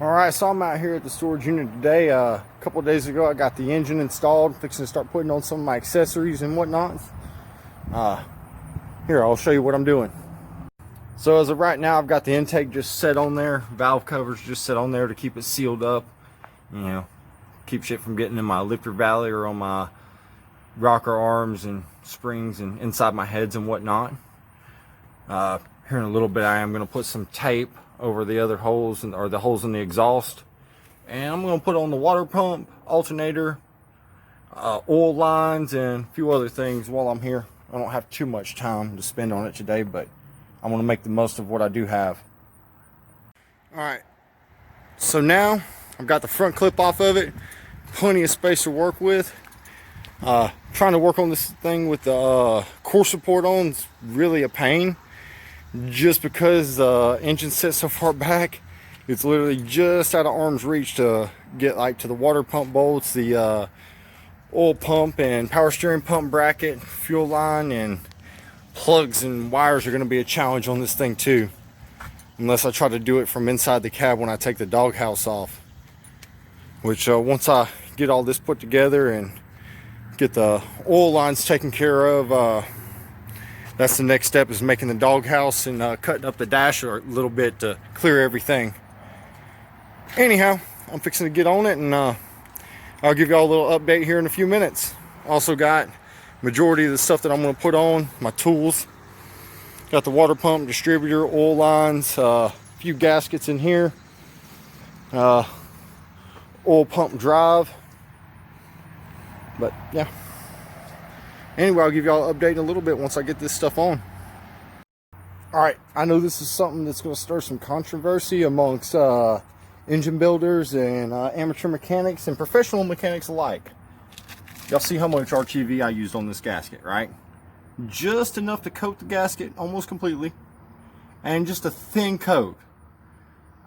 Alright, so I'm out here at the storage unit today. A couple of days ago I got the engine installed, fixing to start putting on some of my accessories and whatnot. Here, I'll show you what I'm doing. So as of right now, I've got the intake just set on there, valve covers just set on there to keep it sealed up. You know, keep shit from getting in my lifter valley or on my rocker arms and springs and inside my heads and whatnot. Here in a little bit I am going to put some tape over the other holes, or the holes in the exhaust, and I'm going to put on the water pump, alternator, oil lines, and a few other things while I'm here. I don't have too much time to spend on it today, but I'm going to make the most of what I do have. Alright, so now I've got the front clip off of it, plenty of space to work with. Trying to work on this thing with the core support on is really a pain, just because the engine's set so far back. It's literally just out of arm's reach to get like to the water pump bolts, the oil pump and power steering pump bracket, fuel line, and plugs and wires are going to be a challenge on this thing too, unless I try to do it from inside the cab when I take the doghouse off, which once I get all this put together and get the oil lines taken care of, that's the next step, is making the doghouse and cutting up the dasher a little bit to clear everything. Anyhow, I'm fixing to get on it, and I'll give y'all a little update here in a few minutes. Also got majority of the stuff that I'm going to put on, my tools. Got the water pump, distributor, oil lines, a few gaskets in here, oil pump drive. But yeah. Anyway, I'll give y'all an update in a little bit once I get this stuff on. Alright, I know this is something that's going to stir some controversy amongst engine builders and amateur mechanics and professional mechanics alike. Y'all see how much RTV I used on this gasket, right? Just enough to coat the gasket almost completely, and just a thin coat.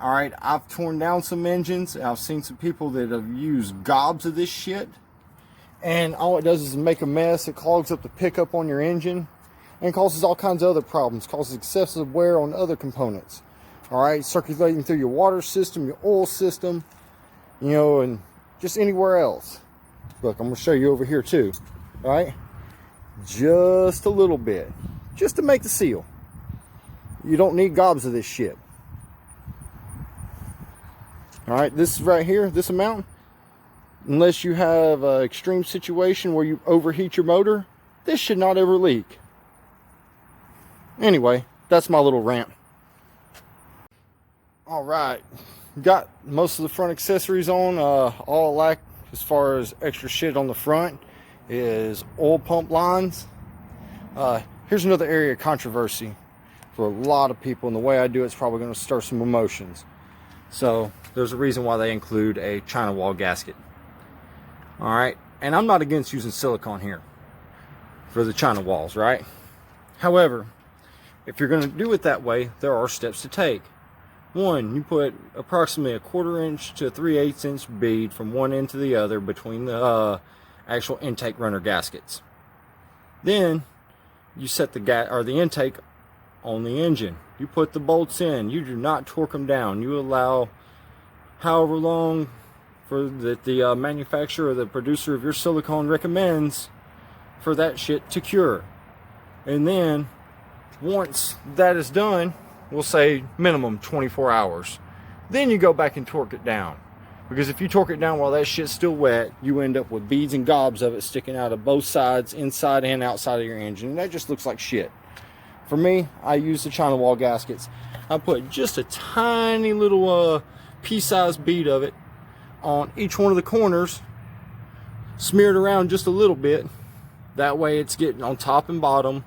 Alright, I've torn down some engines. I've seen some people that have used gobs of this shit, and all it does is make a mess. It clogs up the pickup on your engine and causes all kinds of other problems. Causes excessive wear on other components. Alright, circulating through your water system, your oil system, you know, and just anywhere else. Look, I'm going to show you over here too. Alright, just a little bit, just to make the seal. You don't need gobs of this shit. Alright, this is right here, this amount. Unless you have an extreme situation where you overheat your motor, this should not ever leak. Anyway, that's my little rant. Alright, got most of the front accessories on. All I lack as far as extra shit on the front is oil pump lines. Here's another area of controversy for a lot of people, and the way I do it's probably going to stir some emotions. So there's a reason why they include a China wall gasket. Alright, and I'm not against using silicone here for the China walls, right? However, if you're going to do it that way, there are steps to take. One, you put approximately a 1/4 inch to 3/8 inch bead from one end to the other between the actual intake runner gaskets. Then you set the intake on the engine. You put the bolts in. You do not torque them down. You allow however long for that the manufacturer or the producer of your silicone recommends for that shit to cure. And then once that is done, we'll say minimum 24 hours, then you go back and torque it down. Because if you torque it down while that shit's still wet, you end up with beads and gobs of it sticking out of both sides, inside and outside of your engine, and that just looks like shit. For me, I use the China wall gaskets. I put just a tiny little pea-sized bead of it on each one of the corners, smeared around just a little bit. That way it's getting on top and bottom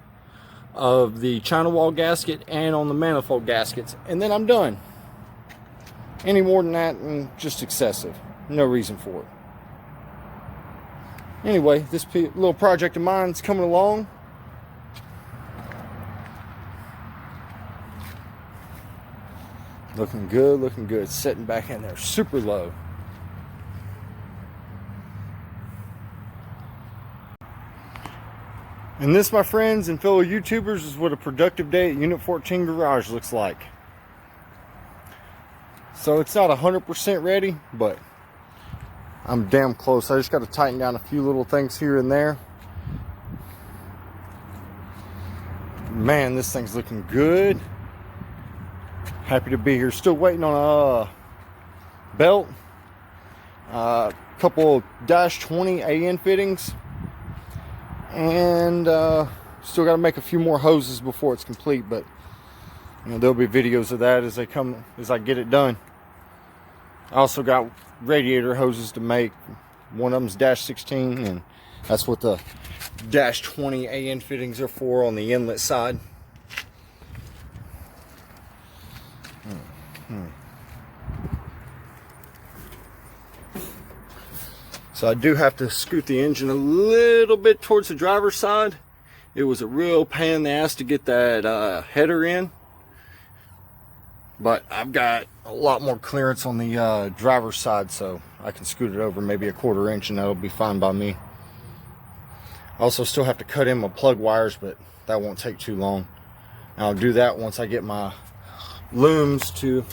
of the China wall gasket and on the manifold gaskets, and then I'm done. Any more than that, just excessive. No reason for it. Anyway, this little project of mine is coming along. Looking good, looking good. Sitting back in there super low. And this, my friends and fellow YouTubers, is what a productive day at Unit 14 Garage looks like. So it's not 100% ready, but I'm damn close. I just got to tighten down a few little things here and there. Man, this thing's looking good. Happy to be here. Still waiting on a belt, a couple -20 AN fittings, and still got to make a few more hoses before it's complete. But you know, there'll be videos of that as they come, as I get it done. I also got radiator hoses to make. One of them's -16, and that's what the -20 AN fittings are for on the inlet side. So I do have to scoot the engine a little bit towards the driver's side. It was a real pain in the ass to get that header in, but I've got a lot more clearance on the driver's side, so I can scoot it over maybe a 1/4 inch and that'll be fine by me. I also still have to cut in my plug wires, but that won't take too long. And I'll do that once I get my looms to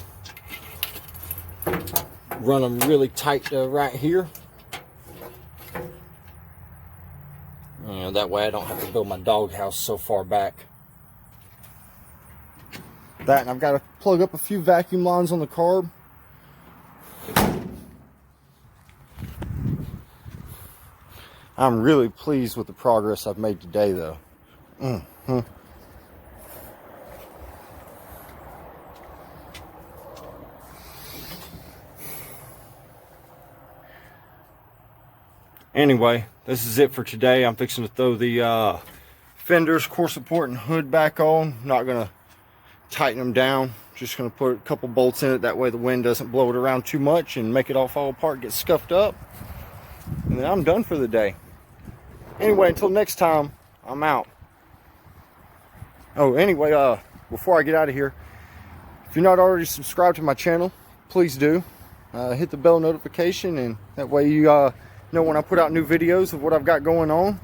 run them really tight to right here. You know, that way I don't have to build my doghouse so far back. That, and I've got to plug up a few vacuum lines on the carb. I'm really pleased with the progress I've made today, though. Anyway, this is it for today. I'm fixing to throw the fenders, core support, and hood back on. Not going to tighten them down. Just going to put a couple bolts in it. That way the wind doesn't blow it around too much and make it all fall apart, get scuffed up. And then I'm done for the day. Anyway, until next time, I'm out. Oh, anyway, before I get out of here, if you're not already subscribed to my channel, please do. Hit the bell notification, and that way you know when I put out new videos of what I've got going on.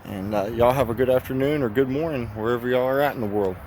And y'all have a good afternoon or good morning wherever y'all are at in the world.